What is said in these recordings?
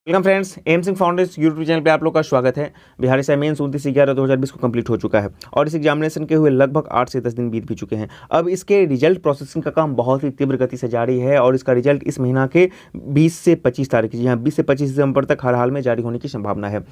Welcome friends, M Singh foundation YouTube channel पे आप लोग का स्वागत है। बिहार एसआई मेंस 29/11/2020 को कंप्लीट हो चुका है और इस एग्जामिनेशन के हुए लगभग 8 से 10 दिन बीत भी चुके हैं। अब इसके रिजल्ट प्रोसेसिंग का काम बहुत ही तीव्र गति से जारी है और इसका रिजल्ट इस महीना के 20 से 25 तारीख, जी हाँ 20 से 25 दिसंबर तक हर हाल में जारी होने की संभावना है।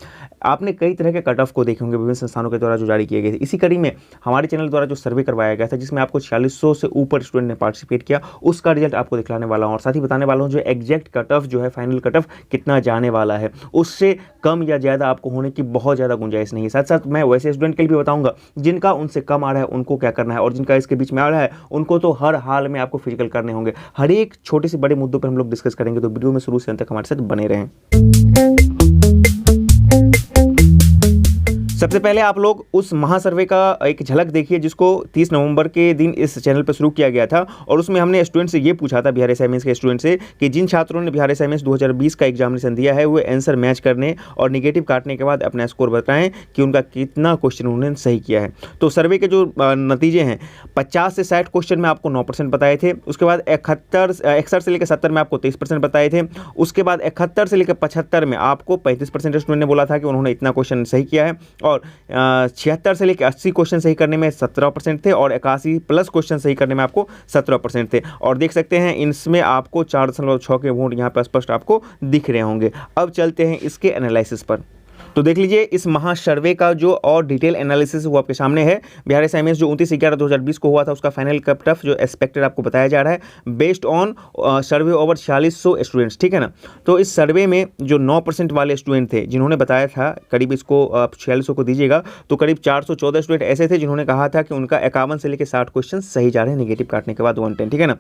आपने कई तरह के कट ऑफ को देखे होंगे विभिन्न संस्थानों के द्वारा जो जारी किए गए थे। इसी कड़ी में हमारे चैनल द्वारा जो सर्वे करवाया गया था जिसमें आपको 4600 से ऊपर स्टूडेंट ने पार्टिसिपेट किया, उसका रिजल्ट आपको दिखलाने वाला हूँ और साथ ही बताने वाला हूँ जो एग्जैक्ट कट ऑफ जो है, फाइनल कट ऑफ कितना जाने वाला है। उससे कम या ज़्यादा आपको होने की बहुत ज़्यादा गुंजाइश नहीं है। साथ साथ मैं वैसे स्टूडेंट के लिए भी बताऊंगा जिनका उनसे कम आ रहा है उनको क्या करना है और जिनका इसके बीच में आ रहा है उनको तो हर हाल में आपको फिजिकल करने होंगे। हर एक छोटे से बड़े मुद्दों पर हम लोग डिस्कस करेंगे, तो वीडियो में शुरू से अंत तक हमारे साथ बने रहें। सबसे पहले आप लोग उस महासर्वे का एक झलक देखिए जिसको 30 नवंबर के दिन इस चैनल पर शुरू किया गया था और उसमें हमने स्टूडेंट से ये पूछा था, बिहार एसआई मेंस के स्टूडेंट से, कि जिन छात्रों ने बिहार एसआई मेंस 2020 का एग्जामिनेशन दिया है वो आंसर मैच करने और निगेटिव काटने के बाद अपना स्कोर बताएं कि उनका कितना क्वेश्चन उन्होंने सही किया है। तो सर्वे के जो नतीजे हैं, 50 से 60 क्वेश्चन में आपको 9% बताए थे। उसके बाद 61 से लेकर 70 में आपको 23% बताए थे। उसके बाद 71 से लेकर 75 में आपको 35% स्टूडेंट ने बोला था कि उन्होंने इतना क्वेश्चन सही किया है और 76 से लेकर 80 क्वेश्चन सही करने में 17% थे और 81 प्लस क्वेश्चन सही करने में आपको 17% थे। और देख सकते हैं इसमें आपको 4.6 के वोट यहाँ पर स्पष्ट आपको दिख रहे होंगे। अब चलते हैं इसके एनालिसिस पर। तो देख लीजिए इस महासर्वे का जो और डिटेल एनालिसिस वो आपके सामने है। बिहार एसआई मेंस जो 29/11/2020 को हुआ था उसका फाइनल कट ऑफ जो एक्सपेक्टेड आपको बताया जा रहा है based on survey over 4600 students, ठीक है ना। तो इस सर्वे में जो 9% वाले स्टूडेंट थे जिन्होंने बताया था करीब इसको 4600 को दीजिएगा, तो करीब 414 स्टूडेंट ऐसे थे जिन्होंने कहा था कि उनका 51 से लेकर 60 क्वेश्चन सही जा रहे हैं निगेटिव काटने के बाद 110, ठीक है ना।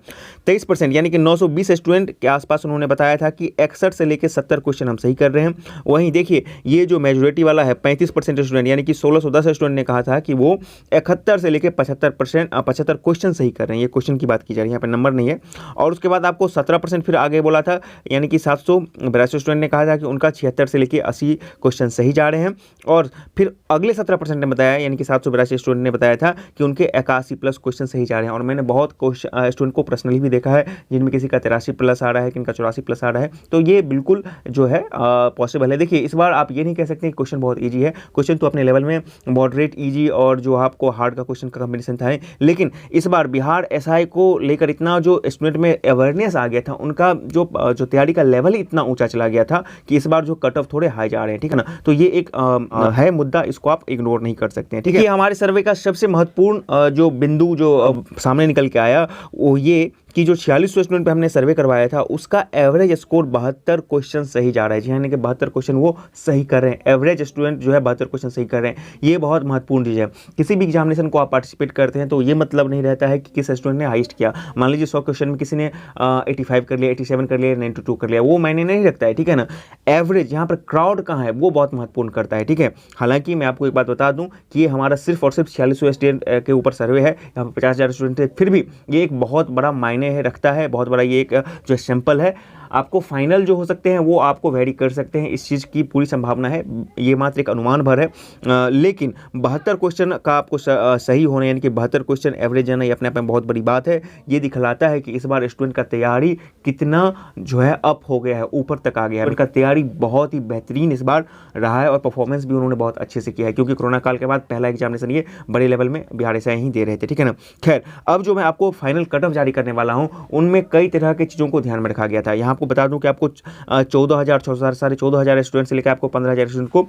23% यानी कि 920 स्टूडेंट के आसपास उन्होंने बताया था कि 61 से लेकर 70 क्वेश्चन हम सही कर रहे हैं। वहीं देखिए ये जो मेजोरिटी वाला है 35% स्टूडेंट यानी कि 1610 स्टूडेंट ने कहा था कि वो 71 से लेकर 75 क्वेश्चन सही कर रहे हैं। ये क्वेश्चन की बात की जा रही है, यहाँ पे नंबर नहीं है। और उसके बाद आपको 17% फिर आगे बोला था, यानी कि 782 स्टूडेंट ने कहा था कि उनका 76 से लेकर 80 क्वेश्चन सही जा रहे हैं। और फिर अगले 17% ने बताया, यानी कि 782 स्टूडेंट ने बताया था कि उनके 81 प्लस क्वेश्चन सही जा रहे हैं। और मैंने बहुत स्टूडेंट को पर्सनली भी देखा है जिनमें किसी का 83 प्लस आ रहा है, किनका 84 प्लस आ रहा है। तो ये बिल्कुल जो है पॉसिबल है। देखिए इस बार आप ये नहीं कह सकते क्वेश्चन बहुत इजी है, क्वेश्चन तो अपने लेवल में मॉडरेट इजी और जो आपको हार्ड का क्वेश्चन का कॉम्बिनेशन था, लेकिन इस बार बिहार एसआई को लेकर इतना जो स्टूडेंट में अवेयरनेस आ गया था, उनका जो तैयारी का लेवल ही इतना ऊंचा चला गया था कि इस बार जो कट ऑफ थोड़े हाई जा रहे हैं, ठीक है ना। तो ये एक है मुद्दा, इसको आप इग्नोर नहीं कर सकते हैं, ठीक है। हमारे सर्वे का सबसे महत्वपूर्ण जो बिंदु जो सामने निकल के आया वो ये कि जो 4600 स्टूडेंट पे हमने सर्वे करवाया था उसका एवरेज स्कोर 72 क्वेश्चन सही जा रहा है, यानी कि 72 क्वेश्चन वो सही कर रहे हैं। एवरेज स्टूडेंट जो है 72 क्वेश्चन सही कर रहे हैं, ये बहुत महत्वपूर्ण चीज़ है। किसी भी एग्जामिनेशन को आप पार्टिसिपेट करते हैं तो ये मतलब नहीं रहता है कि किस स्टूडेंट ने हाईएस्ट किया। मान लीजिए 100 क्वेश्चन में किसी ने 85 कर लिया, 87 कर लिया, 92 कर लिया, वो मायने नहीं रखता है, ठीक है ना। एवरेज यहाँ पर क्राउड कहाँ है वो बहुत महत्वपूर्ण करता है, ठीक है। हालांकि मैं आपको एक बात बता दूं कि ये हमारा सिर्फ और सिर्फ 4600 स्टूडेंट के ऊपर सर्वे है, यहाँ पर 50,000 स्टूडेंट थे, फिर भी ये एक बहुत बड़ा मायने है रखता है, बहुत बड़ा ये एक जो सैंपल है। आपको फाइनल जो हो सकते हैं वो आपको वेरी कर सकते हैं, इस चीज़ की पूरी संभावना है, ये मात्र एक अनुमान भर है। लेकिन 72 क्वेश्चन का आपको सही होना, यानी कि 72 क्वेश्चन एवरेज जाना, ये अपने आप में बहुत बड़ी बात है। ये दिखलाता है कि इस बार स्टूडेंट का तैयारी कितना जो है अप हो गया है, ऊपर तक आ गया है। उनका तैयारी बहुत ही बेहतरीन इस बार रहा है और परफॉर्मेंस भी उन्होंने बहुत अच्छे से किया है, क्योंकि कोरोना काल के बाद पहला एग्जामिनेशन ये बड़े लेवल में बिहार एसआई ही दे रहे थे, ठीक है ना। खैर, अब जो मैं आपको फाइनल कट ऑफ जारी करने वाला हूँ उनमें कई तरह की चीज़ों को ध्यान में रखा गया था। यहाँ बता दूं कि आपको 14,000 साढ़े 14,000 स्टूडेंट से लेकर आपको 15,000 स्टूडेंट को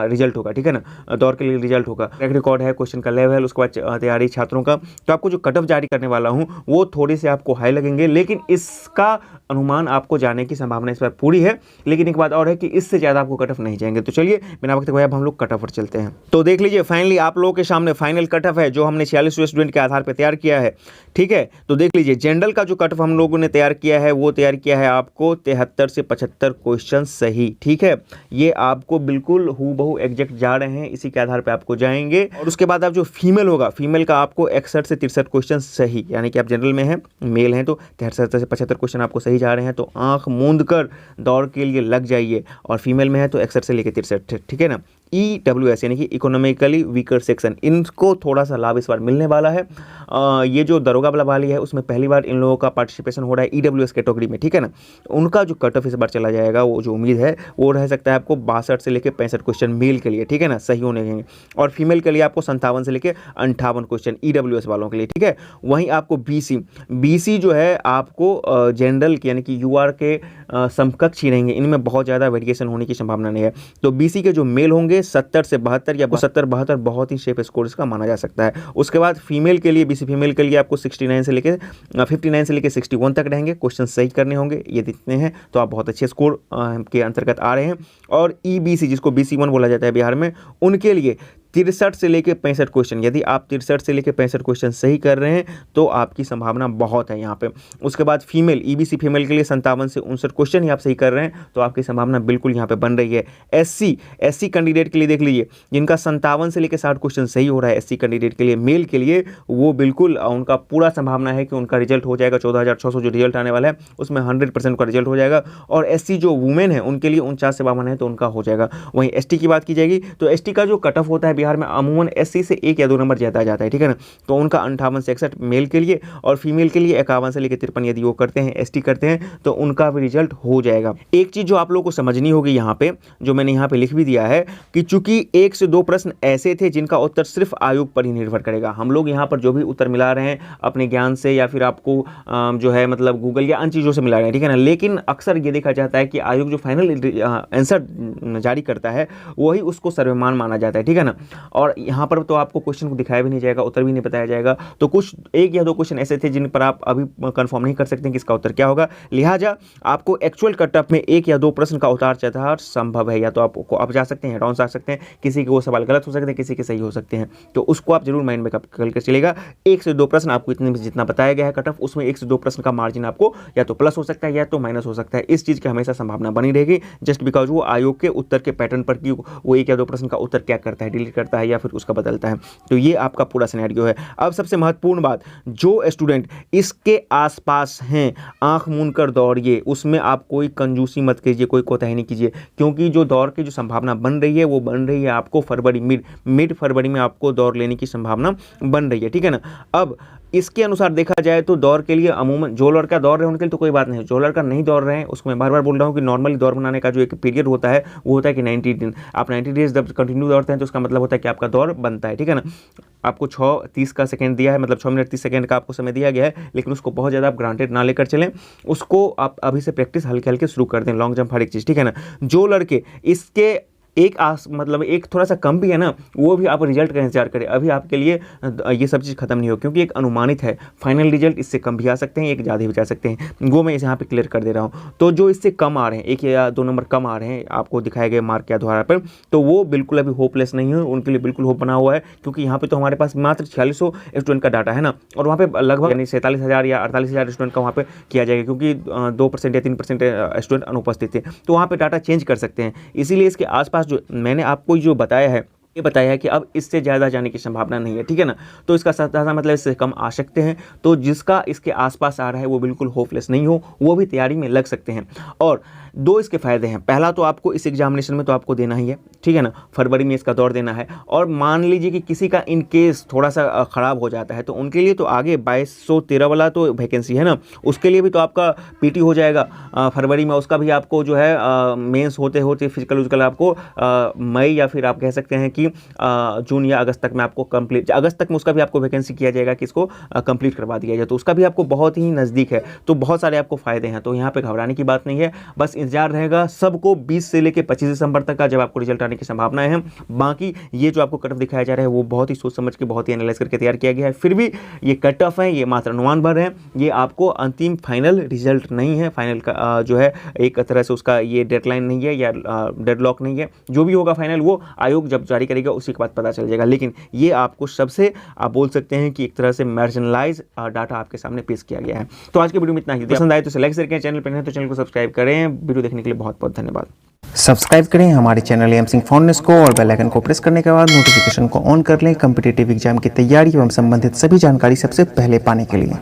रिजल्ट होगा, ठीक है ना, दौर के लिए रिजल्ट होगा। ट्रैक रिकॉर्ड है, क्वेश्चन का लेवल, उसके बाद तैयारी छात्रों का। तो आपको जो कट ऑफ जारी करने वाला हूं वो थोड़े से आपको हाई लगेंगे, लेकिन इसका अनुमान आपको जाने की संभावना इस बार पूरी है। लेकिन एक बात और है कि इससे ज़्यादा आपको कट ऑफ नहीं जाएंगे। तो चलिए बिना वक्त गवाए अब हम लोग कट ऑफ पर चलते हैं। तो देख लीजिए फाइनली आप लोगों के सामने फाइनल कट ऑफ है जो हमने 4600 स्टूडेंट के आधार पर तैयार किया है, ठीक है। तो देख लीजिए जनरल का जो कट ऑफ हम लोगों ने तैयार किया है वो तैयार किया है आपको 73 से 75 क्वेश्चन सही, ठीक है। ये आपको बिल्कुल हूबहू एग्जैक्ट जा रहे हैं, इसी के आधार पे आपको जाएंगे। और उसके बाद आप जो फीमेल होगा, फीमेल का आपको 61 से 63 क्वेश्चन सही, यानी कि आप जनरल में हैं, मेल हैं तो 73 से 75 क्वेश्चन आपको सही जा रहे हैं। तो आंख मूंद कर दौड़ के लिए लग जाइए। और फीमेल में है तो 61 से लेकर 63, ठीक है ना। EWS यानी कि इकोनॉमिकली वीकर सेक्शन, इनको थोड़ा सा लाभ इस बार मिलने वाला है। ये जो दरोगा वाली है उसमें पहली बार इन लोगों का पार्टिसिपेशन हो रहा है EWS कैटेगरी में, ठीक है ना। उनका जो कट ऑफ इस बार चला जाएगा, वो जो उम्मीद है वो रह सकता है आपको 62 से लेकर 65 क्वेश्चन मेल के लिए, ठीक है ना, सही होने के, और फीमेल के लिए आपको 57 से लेकर 58 क्वेश्चन ईडब्ल्यूएस वालों के लिए, ठीक है। वहीं आपको बीसी जो है आपको जनरल यानी कि यूआर के समकक्ष ही रहेंगे, इनमें बहुत ज़्यादा वेरिएशन होने की संभावना नहीं है। तो बीसी के जो मेल होंगे 70 से 72 या 70-72 बहुत ही सेफ स्कोर इसका माना जा सकता है। उसके बाद फीमेल के लिए, बीसी फीमेल के लिए आपको 59 से लेकर 61 तक रहेंगे, क्वेश्चन सही करने होंगे। ये जितने हैं तो आप बहुत अच्छे स्कोर के अंतर्गत आ रहे हैं। और ईबीसी जिसको BC1 बोला जाता है बिहार में, उनके लिए 63 से लेकर 65 क्वेश्चन, यदि आप 63 से लेकर 65 क्वेश्चन सही कर रहे हैं तो आपकी संभावना बहुत है यहाँ पे। उसके बाद फीमेल, ईबीसी फीमेल के लिए 57 से 59 क्वेश्चन ही आप सही कर रहे हैं तो आपकी संभावना बिल्कुल यहाँ पे बन रही है। एससी कैंडिडेट के लिए देख लीजिए, जिनका 57 से लेकर 60 क्वेश्चन सही हो रहा है एससी कैंडिडेट के लिए, मेल के लिए, वो बिल्कुल उनका पूरा संभावना है कि उनका रिजल्ट हो जाएगा। 14,600 जो रिजल्ट आने वाला है उसमें 100% का रिजल्ट हो जाएगा। और एससी जो वुमेन है उनके लिए 49 से 52 है तो उनका हो जाएगा। वहीं एसटी की बात की जाएगी तो एसटी का जो कट ऑफ होता है बिहार में अमूमन एससी से 1 या 2 नंबर ज़्यादा जाता है, ठीक है ना। तो उनका 58 से 61 मेल के लिए, और फीमेल के लिए 51 से लेकर 53 यदि वो करते हैं, एसटी करते हैं तो उनका भी रिजल्ट हो जाएगा। एक चीज़ जो आप लोगों को समझनी होगी यहाँ पे, जो मैंने यहाँ पे लिख भी दिया है कि चूंकि 1 से 2 प्रश्न ऐसे थे जिनका उत्तर सिर्फ आयोग पर ही निर्भर करेगा। हम लोग यहाँ पर जो भी उत्तर मिला रहे हैं अपने ज्ञान से या फिर आपको जो है मतलब गूगल या अन्य चीज़ों से मिला रहे हैं, ठीक है ना। लेकिन अक्सर ये देखा जाता है कि आयोग जो फाइनल आंसर जारी करता है वही उसको सर्वमान्य माना जाता है, ठीक है ना। और यहाँ पर तो आपको क्वेश्चन को दिखाया भी नहीं जाएगा, उत्तर भी नहीं बताया जाएगा। तो कुछ 1 या 2 क्वेश्चन ऐसे थे जिन पर आप अभी कंफर्म नहीं कर सकते कि इसका उत्तर क्या होगा। लिहाजा आपको एक्चुअल कट ऑफ में 1 या 2 प्रश्न का उतार चढ़ाव संभव है, या तो आपको अप जा सकते हैं, डाउन जा सकते हैं, किसी के वो सवाल गलत हो सकते हैं, किसी के सही हो सकते हैं। तो उसको आप जरूर माइंड में कर चलेगा। 1 से 2 प्रश्न आपको इतने में जितना बताया गया है कट ऑफ, उसमें 1 से 2 प्रश्न का मार्जिन आपको या तो प्लस हो सकता है या तो माइनस हो सकता है। इस चीज़ की हमेशा संभावना बनी रहेगी, जस्ट बिकॉज वो आयोग के उत्तर के पैटर्न पर कि वो 1 या 2 प्रश्न का उत्तर क्या करता है, डिलीट करता है या फिर उसका बदलता है। तो ये आपका पूरा सिनेरियो है। अब सबसे महत्वपूर्ण बात, जो स्टूडेंट इसके आसपास हैं, आंख मूंद कर दौड़िए, उसमें आप कोई कंजूसी मत कीजिए, कोई कोताही नहीं कीजिए, क्योंकि जो दौड़ की जो संभावना बन रही है वो बन रही है आपको फरवरी, मिड फरवरी में आपको दौड़ लेने की संभावना बन रही है, ठीक है ना। अब इसके अनुसार देखा जाए तो दौड़ के लिए अमूमन जो लड़का दौड़ रहे हैं उनके लिए तो कोई बात नहीं, जो लड़का नहीं दौड़ रहे हैं उसको मैं बार बार बोल रहा हूँ कि नॉर्मली दौड़ बनाने का जो एक पीरियड होता है वो होता है कि 90 दिन। आप 90 डेज जब कंटिन्यू दौड़ते हैं तो उसका मतलब होता है कि आपका दौड़ बनता है, ठीक है ना। आपको 6:30 का सेकंड दिया है, मतलब 6 मिनट 30 सेकंड का आपको समय दिया गया है, लेकिन उसको बहुत ज़्यादा आप ग्रांटेड ना लेकर चलें, उसको आप अभी से प्रैक्टिस हल्के हल्के शुरू कर दें, लॉन्ग जंप हर एक चीज़, ठीक है ना। जो लड़के इसके मतलब एक थोड़ा सा कम भी है ना, वो भी आप रिजल्ट का इंतजार करें। अभी आपके लिए ये सब चीज़ खत्म नहीं हो, क्योंकि एक अनुमानित है, फाइनल रिजल्ट इससे कम भी आ सकते हैं, एक ज़्यादा भी जा सकते हैं, वो मैं इसे यहाँ पे क्लियर कर दे रहा हूँ। तो जो इससे कम आ रहे हैं, 1 या 2 नंबर कम आ रहे हैं आपको दिखाए गए मार्क के आधार पर, तो वो बिल्कुल अभी होपलेस नहीं है, उनके लिए बिल्कुल होप बना हुआ है, क्योंकि यहाँ पर तो हमारे पास मात्र 4600 स्टूडेंट का डाटा है ना, और वहाँ पर लगभग यानी 47,000 या 48,000 स्टूडेंट का वहाँ पर किया जाएगा, क्योंकि 2% या 3% स्टूडेंट अनुपस्थित थे, तो वहाँ पर डाटा चेंज कर सकते हैं। इसीलिए इसके आसपास जो मैंने आपको जो बताया है, ये बताया है कि अब इससे ज़्यादा जाने की संभावना नहीं है, ठीक है ना। तो इसका साधा मतलब इससे कम आ सकते हैं, तो जिसका इसके आसपास आ रहा है वो बिल्कुल होपलेस नहीं हो, वो भी तैयारी में लग सकते हैं। और 2 इसके फ़ायदे हैं। पहला तो आपको इस एग्जामिनेशन में तो आपको देना ही है, ठीक है ना, फरवरी में इसका दौर देना है। और मान लीजिए कि किसी का इन केस थोड़ा सा ख़राब हो जाता है तो उनके लिए तो आगे 2213 वाला तो वैकेंसी है ना, उसके लिए भी तो आपका पीटी हो जाएगा फरवरी में, उसका भी आपको जो है मेंस होते होते फिजिकल आपको मई या फिर आप कह सकते हैं कि जून या अगस्त तक में आपको कंप्लीट, अगस्त तक में उसका भी आपको वैकेंसी किया जाएगा कि इसको कंप्लीट करवा दिया जाए, तो उसका भी आपको बहुत ही नज़दीक है। तो बहुत सारे आपको फ़ायदे हैं, तो यहाँ पे घबराने की बात नहीं है, बस इंतजार रहेगा सबको 20 से लेकर 25 दिसंबर तक का, जब आपको रिजल्ट आने की संभावनाएं हैं। बाकी ये जो आपको कट ऑफ दिखाया जा रहा है वो बहुत ही सोच समझ के, बहुत ही एनालाइज करके तैयार किया गया है। फिर भी ये कट ऑफ है, ये मात्र अनुमान भर है, ये आपको अंतिम फाइनल रिजल्ट नहीं है, फाइनल का जो है एक तरह से उसका ये डेडलाइन नहीं है या डेडलॉक नहीं है। जो भी होगा फाइनल वो आयोग जब जारी करेगा उसी के बाद पता चल जाएगा, लेकिन ये आपको सबसे आप बोल सकते हैं कि एक तरह से मार्जिनलाइज डाटा आपके सामने पेश किया गया है। तो आज के वीडियो में इतना ही। पसंद आए तो लाइक शेयर करें, चैनल पर नहीं तो चैनल को सब्सक्राइब करें। वीडियो देखने के लिए बहुत बहुत धन्यवाद। सब्सक्राइब करें हमारे चैनल एम सिंह फाउंडेशन को और बेल आइकन को प्रेस करने के बाद नोटिफिकेशन को ऑन कर लें कॉम्पिटिटिव एग्जाम की तैयारी एवं संबंधित सभी जानकारी सबसे पहले पाने के लिए।